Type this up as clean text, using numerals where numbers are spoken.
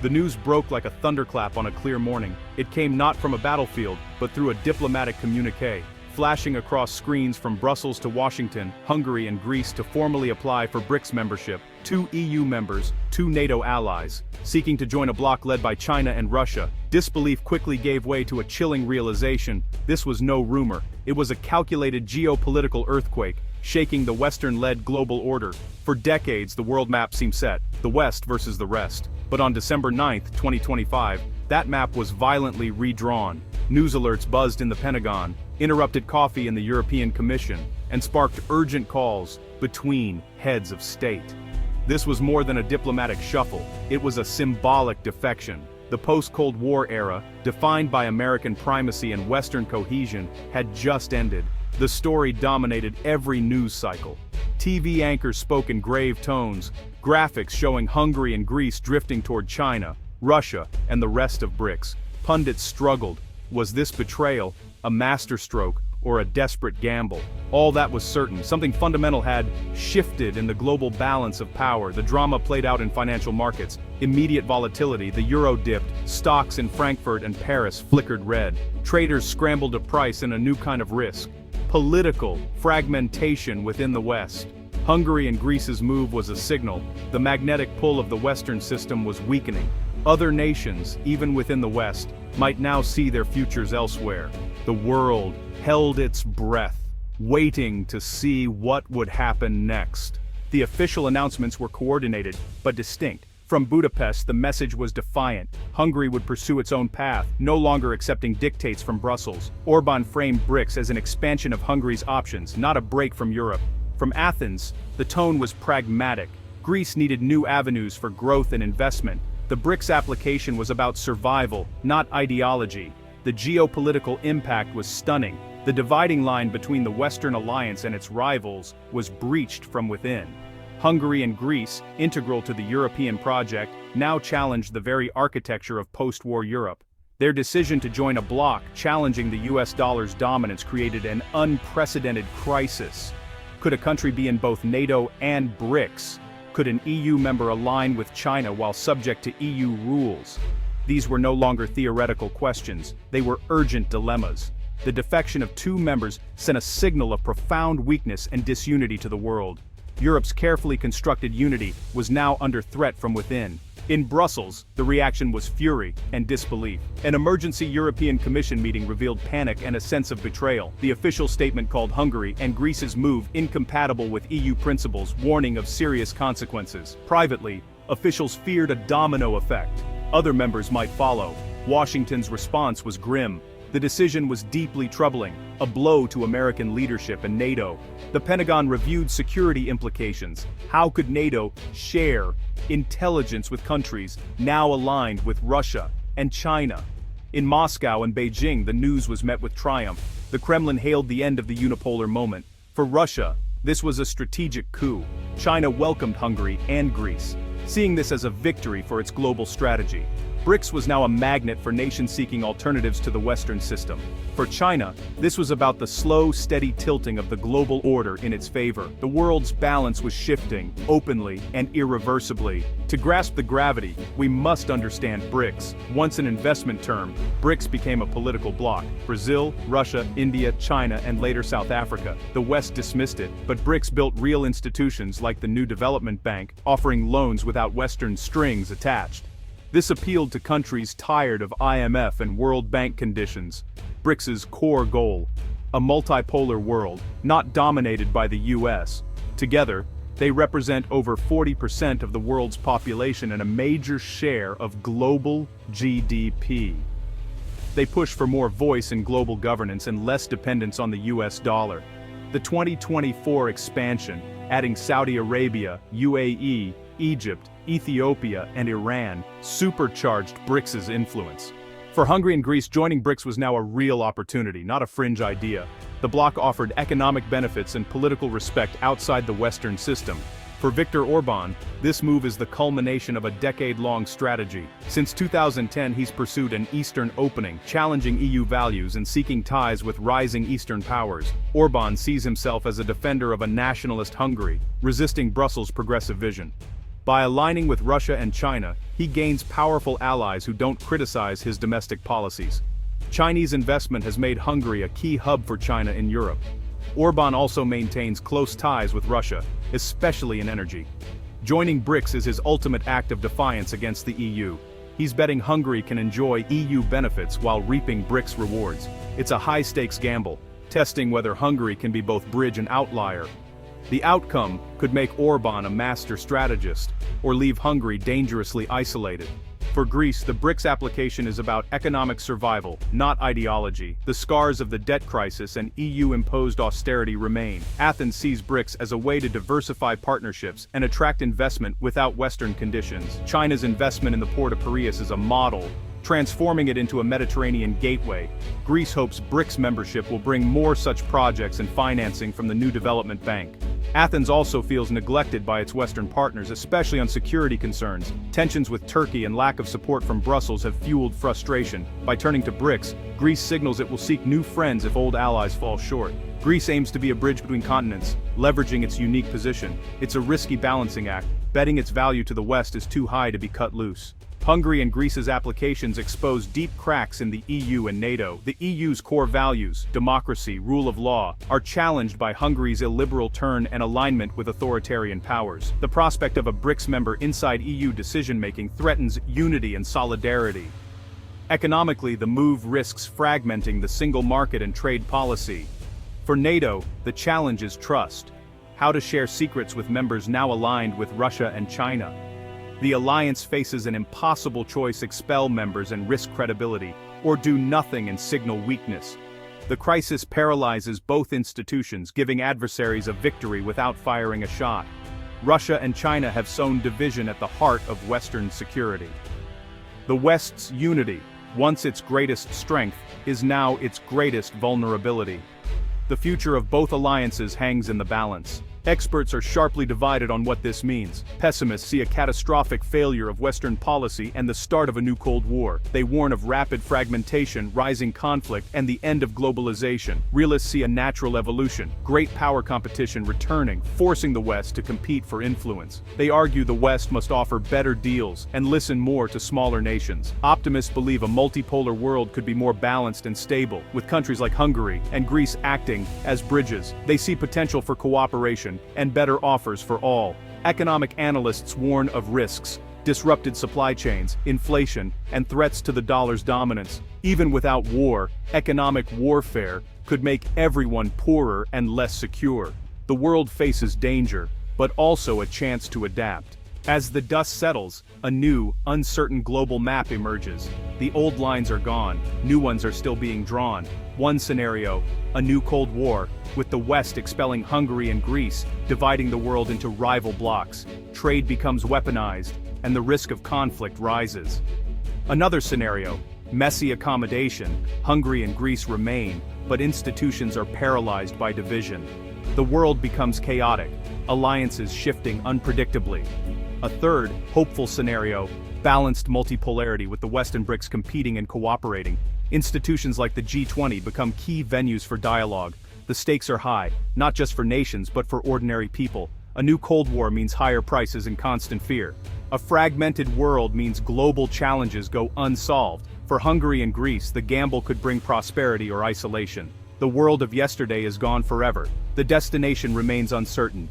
The news broke like a thunderclap on a clear morning. It came not from a battlefield, but through a diplomatic communiqué, flashing across screens from Brussels to Washington, Hungary and Greece to formally apply for BRICS membership, 2 EU members, 2 NATO allies, seeking to join a bloc led by China and Russia. Disbelief quickly gave way to a chilling realization: this was no rumor, it was a calculated geopolitical earthquake, shaking the Western-led global order. For decades the world map seemed set, the West versus the rest. But on December 9, 2025, that map was violently redrawn. News alerts buzzed in the Pentagon, interrupted coffee in the European Commission, and sparked urgent calls between heads of state. This was more than a diplomatic shuffle, it was a symbolic defection. The post-Cold War era, defined by American primacy and Western cohesion, had just ended. The story dominated every news cycle. TV anchors spoke in grave tones, graphics showing Hungary and Greece drifting toward China, Russia, and the rest of BRICS. Pundits struggled. Was this betrayal, a masterstroke, or a desperate gamble? All that was certain, something fundamental had shifted in the global balance of power. The drama played out in financial markets. Immediate volatility, the euro dipped, stocks in Frankfurt and Paris flickered red. Traders scrambled to price in a new kind of risk. Political fragmentation within the West. Hungary and Greece's move was a signal. The magnetic pull of the Western system was weakening. Other nations, even within the West, might now see their futures elsewhere. The world held its breath, waiting to see what would happen next. The official announcements were coordinated, but distinct. From Budapest, the message was defiant. Hungary would pursue its own path, no longer accepting dictates from Brussels. Orbán framed BRICS as an expansion of Hungary's options, not a break from Europe. From Athens, the tone was pragmatic. Greece needed new avenues for growth and investment. The BRICS application was about survival, not ideology. The geopolitical impact was stunning. The dividing line between the Western alliance and its rivals was breached from within. Hungary and Greece, integral to the European project, now challenged the very architecture of post-war Europe. Their decision to join a bloc challenging the US dollar's dominance created an unprecedented crisis. Could a country be in both NATO and BRICS? Could an EU member align with China while subject to EU rules? These were no longer theoretical questions, they were urgent dilemmas. The defection of 2 members sent a signal of profound weakness and disunity to the world. Europe's carefully constructed unity was now under threat from within. In Brussels, the reaction was fury and disbelief. An emergency European Commission meeting revealed panic and a sense of betrayal. The official statement called Hungary and Greece's move incompatible with EU principles, warning of serious consequences. Privately, officials feared a domino effect. Other members might follow. Washington's response was grim. The decision was deeply troubling, a blow to American leadership and NATO. The Pentagon reviewed security implications. How could NATO share intelligence with countries now aligned with Russia and China? In Moscow and Beijing, the news was met with triumph. The Kremlin hailed the end of the unipolar moment. For Russia, this was a strategic coup. China welcomed Hungary and Greece, seeing this as a victory for its global strategy. BRICS was now a magnet for nations seeking alternatives to the Western system. For China, this was about the slow, steady tilting of the global order in its favor. The world's balance was shifting, openly and irreversibly. To grasp the gravity, we must understand BRICS. Once an investment term, BRICS became a political bloc. Brazil, Russia, India, China, and later South Africa. The West dismissed it, but BRICS built real institutions like the New Development Bank, offering loans without Western strings attached. This appealed to countries tired of IMF and World Bank conditions. BRICS's core goal: a multipolar world, not dominated by the US. Together, they represent over 40% of the world's population and a major share of global GDP. They push for more voice in global governance and less dependence on the US dollar. The 2024 expansion, adding Saudi Arabia, UAE, Egypt, Ethiopia, and Iran, supercharged BRICS's influence. For Hungary and Greece, joining BRICS was now a real opportunity, not a fringe idea. The bloc offered economic benefits and political respect outside the Western system. For Viktor Orbán, this move is the culmination of a decade-long strategy. Since 2010, he's pursued an Eastern opening, challenging EU values and seeking ties with rising Eastern powers. Orbán sees himself as a defender of a nationalist Hungary, resisting Brussels' progressive vision. By aligning with Russia and China, he gains powerful allies who don't criticize his domestic policies. Chinese investment has made Hungary a key hub for China in Europe. Orbán also maintains close ties with Russia, especially in energy. Joining BRICS is his ultimate act of defiance against the EU. He's betting Hungary can enjoy EU benefits while reaping BRICS rewards. It's a high-stakes gamble, testing whether Hungary can be both bridge and outlier. The outcome could make Orbán a master strategist, or leave Hungary dangerously isolated. For Greece, the BRICS application is about economic survival, not ideology. The scars of the debt crisis and EU-imposed austerity remain. Athens sees BRICS as a way to diversify partnerships and attract investment without Western conditions. China's investment in the port of Piraeus is a model, transforming it into a Mediterranean gateway. Greece hopes BRICS membership will bring more such projects and financing from the new development bank. Athens also feels neglected by its Western partners, especially on security concerns. Tensions with Turkey and lack of support from Brussels have fueled frustration. By turning to BRICS, Greece signals it will seek new friends if old allies fall short. Greece aims to be a bridge between continents, leveraging its unique position. It's a risky balancing act. Betting its value to the West is too high to be cut loose. Hungary and Greece's applications expose deep cracks in the EU and NATO. The EU's core values, democracy, rule of law, are challenged by Hungary's illiberal turn and alignment with authoritarian powers. The prospect of a BRICS member inside EU decision-making threatens unity and solidarity. Economically, the move risks fragmenting the single market and trade policy. For NATO, the challenge is trust. How to share secrets with members now aligned with Russia and China. The alliance faces an impossible choice: expel members and risk credibility, or do nothing and signal weakness. The crisis paralyzes both institutions, giving adversaries a victory without firing a shot. Russia and China have sown division at the heart of Western security. The West's unity, once its greatest strength, is now its greatest vulnerability. The future of both alliances hangs in the balance. Experts are sharply divided on what this means. Pessimists see a catastrophic failure of Western policy and the start of a new Cold War. They warn of rapid fragmentation, rising conflict, and the end of globalization. Realists see a natural evolution, great power competition returning, forcing the West to compete for influence. They argue the West must offer better deals and listen more to smaller nations. Optimists believe a multipolar world could be more balanced and stable, with countries like Hungary and Greece acting as bridges. They see potential for cooperation and better offers for all. Economic analysts warn of risks: disrupted supply chains, inflation, and threats to the dollar's dominance. Even without war, economic warfare could make everyone poorer and less secure. The world faces danger, but also a chance to adapt. As the dust settles, a new, uncertain global map emerges. The old lines are gone, new ones are still being drawn. One scenario: a new Cold War, with the West expelling Hungary and Greece, dividing the world into rival blocs. Trade becomes weaponized, and the risk of conflict rises. Another scenario: messy accommodation. Hungary and Greece remain, but institutions are paralyzed by division. The world becomes chaotic, alliances shifting unpredictably. A third, hopeful scenario: balanced multipolarity with the West and BRICS competing and cooperating. Institutions like the G20 become key venues for dialogue. The stakes are high, not just for nations but for ordinary people. A new Cold War means higher prices and constant fear. A fragmented world means global challenges go unsolved. For Hungary and Greece, the gamble could bring prosperity or isolation. The world of yesterday is gone forever. The destination remains uncertain.